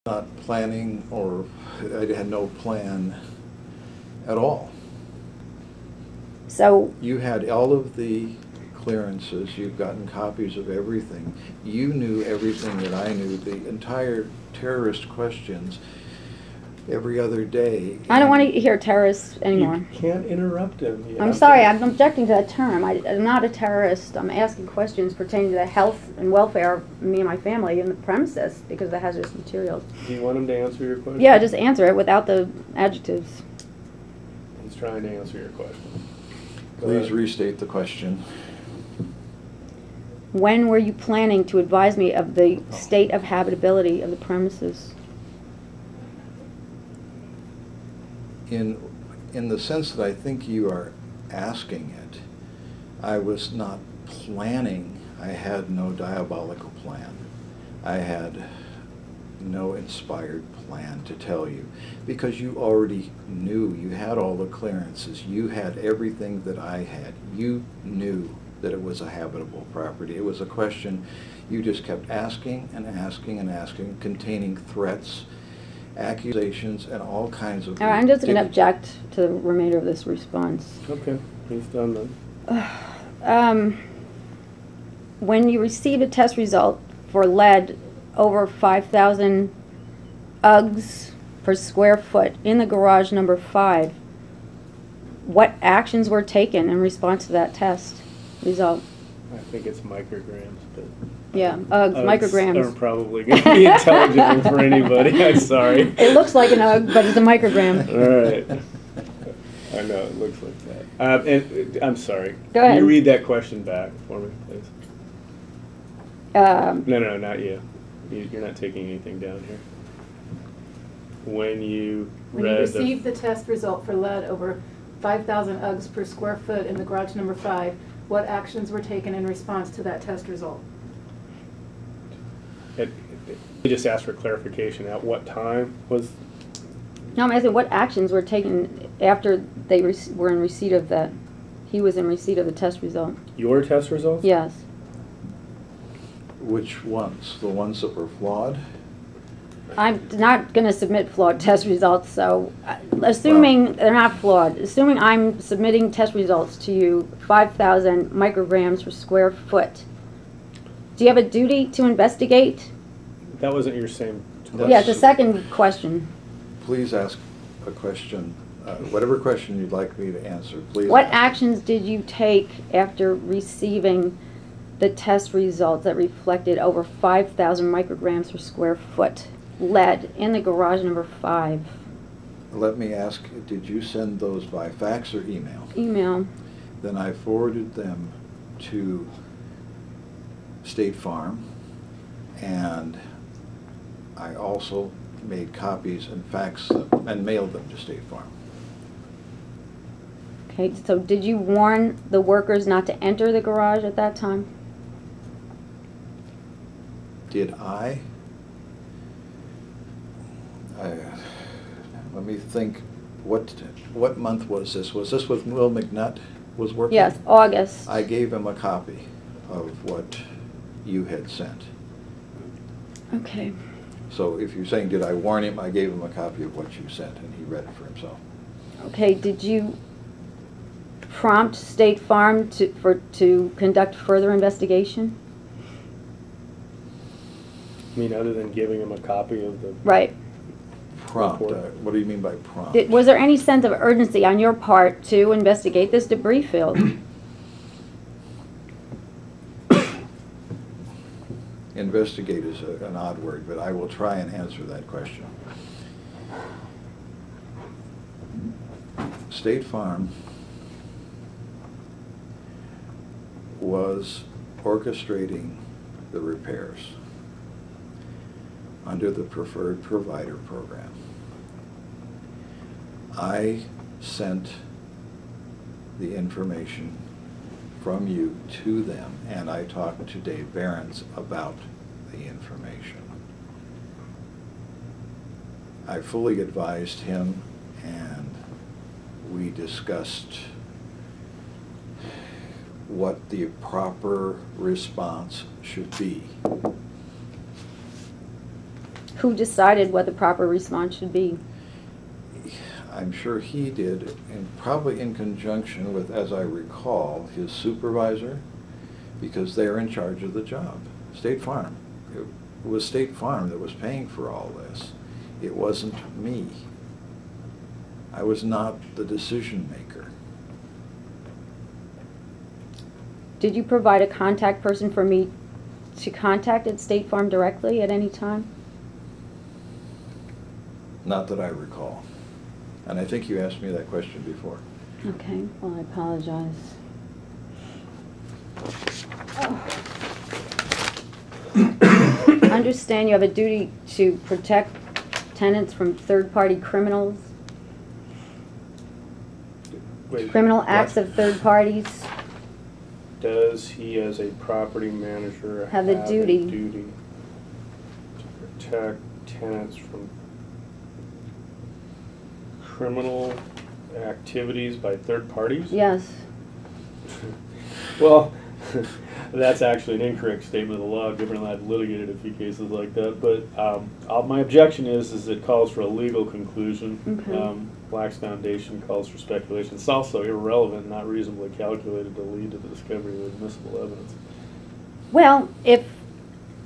not planning, or I had no plan at all. So You had all of the clearances, you've gotten copies of everything. You knew everything that I knew, the entire terrorist questions every other day. I don't want to hear terrorists anymore. You can't interrupt him. I'm sorry, I'm objecting to that term. I'm not a terrorist. I'm asking questions pertaining to the health and welfare of me and my family in the premises because of the hazardous materials. Do you want him to answer your question? Yeah, just answer it without the adjectives. He's trying to answer your question. Please restate the question. When were you planning to advise me of the state of habitability of the premises? In the sense that I think you are asking it, I was not planning. I had no diabolical plan. I had no inspired plan to tell you, because you already knew. You had all the clearances. You had everything that I had. You knew that it was a habitable property. It was a question you just kept asking and asking and asking, containing threats, accusations, and all kinds of... All right, I'm just going to object to the remainder of this response. Okay, he's done then. When you received a test result for lead over 5,000 UGs per square foot in the garage number 5, what actions were taken in response to that test result? I think it's micrograms, but... Yeah, micrograms. Are probably going to be intelligible for anybody. I'm sorry. It looks like an UG, but it's a microgram. All right. I know, it looks like that. And I'm sorry. Go ahead. Can you read that question back for me, please? No, not you. You're not taking anything down here. When you received the test result for lead over 5,000 UGs per square foot in the garage number 5, what actions were taken in response to that test result? You just asked for clarification. At what time was... No, I'm asking what actions were taken after they were in receipt of that. He was in receipt of the test result. Your test results? Yes. Which ones? The ones that were flawed? I'm not going to submit flawed test results, so assuming they're not flawed, assuming I'm submitting test results to you 5,000 micrograms per square foot, do you have a duty to investigate? That wasn't your same... Yeah, it's a second question. Please ask a question, whatever question you'd like me to answer, please. What actions did you take after receiving the test results that reflected over 5,000 micrograms per square foot lead in the garage number 5? Let me ask, did you send those by fax or email? Email. Then I forwarded them to State Farm, and I also made copies and faxed them and mailed them to State Farm. Okay, so did you warn the workers not to enter the garage at that time? Did I? Let me think. What month was this? Was this with Will McNutt was working? Yes, August. I gave him a copy of what you had sent. Okay. So if you're saying, did I warn him, I gave him a copy of what you sent, and he read it for himself. Okay, did you prompt State Farm to conduct further investigation? I mean, other than giving him a copy of the... Right. Prompt, what do you mean by prompt? Was there any sense of urgency on your part to investigate this debris field? Investigate is an odd word, but I will try and answer that question. State Farm was orchestrating the repairs under the Preferred Provider Program. I sent the information from you to them, and I talked to Dave Behrens about the information. I fully advised him, and we discussed what the proper response should be. Who decided what the proper response should be? I'm sure he did, and probably in conjunction with, as I recall, his supervisor, because they're in charge of the job. State Farm. It was State Farm that was paying for all this. It wasn't me. I was not the decision maker. Did you provide a contact person for me to contact at State Farm directly at any time? Not that I recall. And I think you asked me that question before. Okay, well, I apologize. I understand you have a duty to protect tenants from third-party criminals, Wait, criminal acts what? of third parties. Does he, as a property manager, Have the duty. a duty to protect tenants from criminal activities by third parties? Yes. Well, that's actually an incorrect statement of the law, given that I've litigated a few cases like that. But my objection is it calls for a legal conclusion. Okay. Black's Foundation calls for speculation. It's also irrelevant, not reasonably calculated to lead to the discovery of admissible evidence. Well, if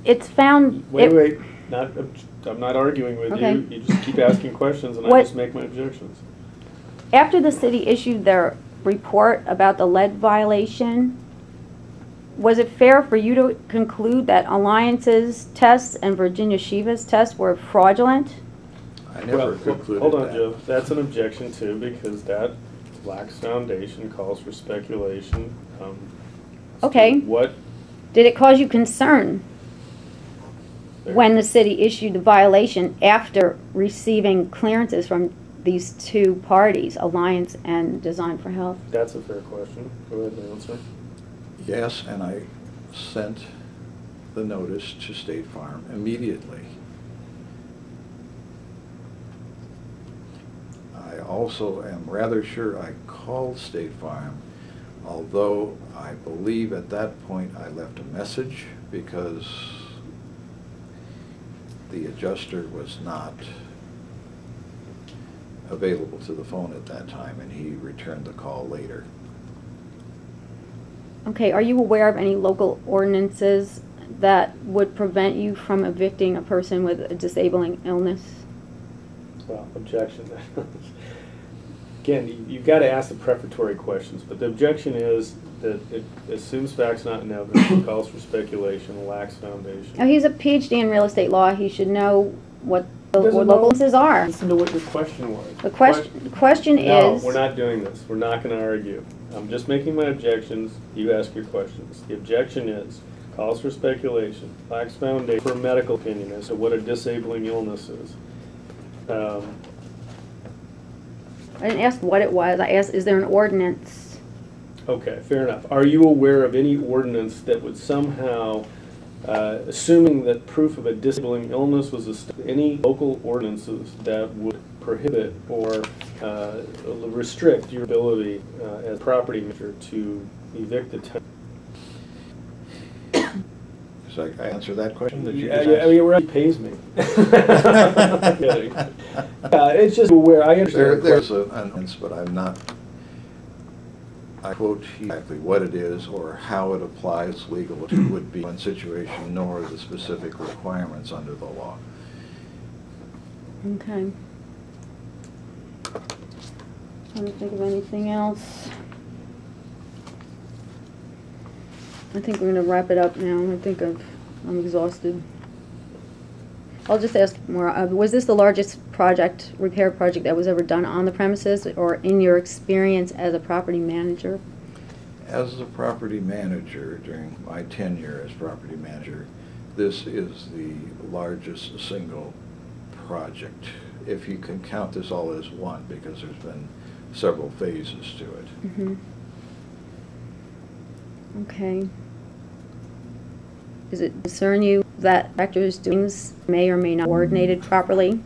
it's found... Wait. I'm not arguing with Okay. you. You just keep asking questions, and I What- just make my objections. After the city issued their report about the lead violation, was it fair for you to conclude that Alliance's tests and Virginia Shiva's tests were fraudulent? I never concluded hold on, that. Joe. That's an objection too, because that Black's Foundation calls for speculation. Okay. What? Did it cause you concern when the city issued the violation after receiving clearances from these two parties, Alliance and Design for Health? That's a fair question. Go ahead and answer. Yes, and I sent the notice to State Farm immediately. I also am rather sure I called State Farm, although I believe at that point I left a message because the adjuster was not available to the phone at that time, and he returned the call later. Okay, are you aware of any local ordinances that would prevent you from evicting a person with a disabling illness? Well, objection. Again, you've got to ask the prefatory questions, but the objection is that it assumes facts not in evidence, it calls for speculation, lacks foundation. Oh, he's a PhD in real estate law. He should know what the Doesn't what know. local ordinances are. Listen to what your question was. The question No, is... we're not doing this. We're not going to argue. I'm just making my objections. You ask your questions. The objection is, calls for speculation, lacks foundation for a medical opinion as to what a disabling illness is. I didn't ask what it was. I asked, is there an ordinance? Okay, fair enough. Are you aware of any ordinance that would somehow, assuming that proof of a disabling illness was any local ordinances that would prohibit or restrict your ability as property manager to evict a tenant? So I answer that question that you Yeah, just I asked? mean, he pays me. I'm kidding. It's just aware. I understand. There's an ordinance, but I'm not, I quote exactly what it is or how it applies legally to would be one situation, nor the specific requirements under the law. Okay. Trying to think of anything else. I think we're going to wrap it up now. I'm exhausted. I'll just ask more. Was this the largest repair project that was ever done on the premises, or in your experience as a property manager? As a property manager, during my tenure as property manager, this is the largest single project, if you can count this all as one, because there's been several phases to it. Mm-hmm. Okay. Does it concern you that directors doing things may or may not coordinated properly?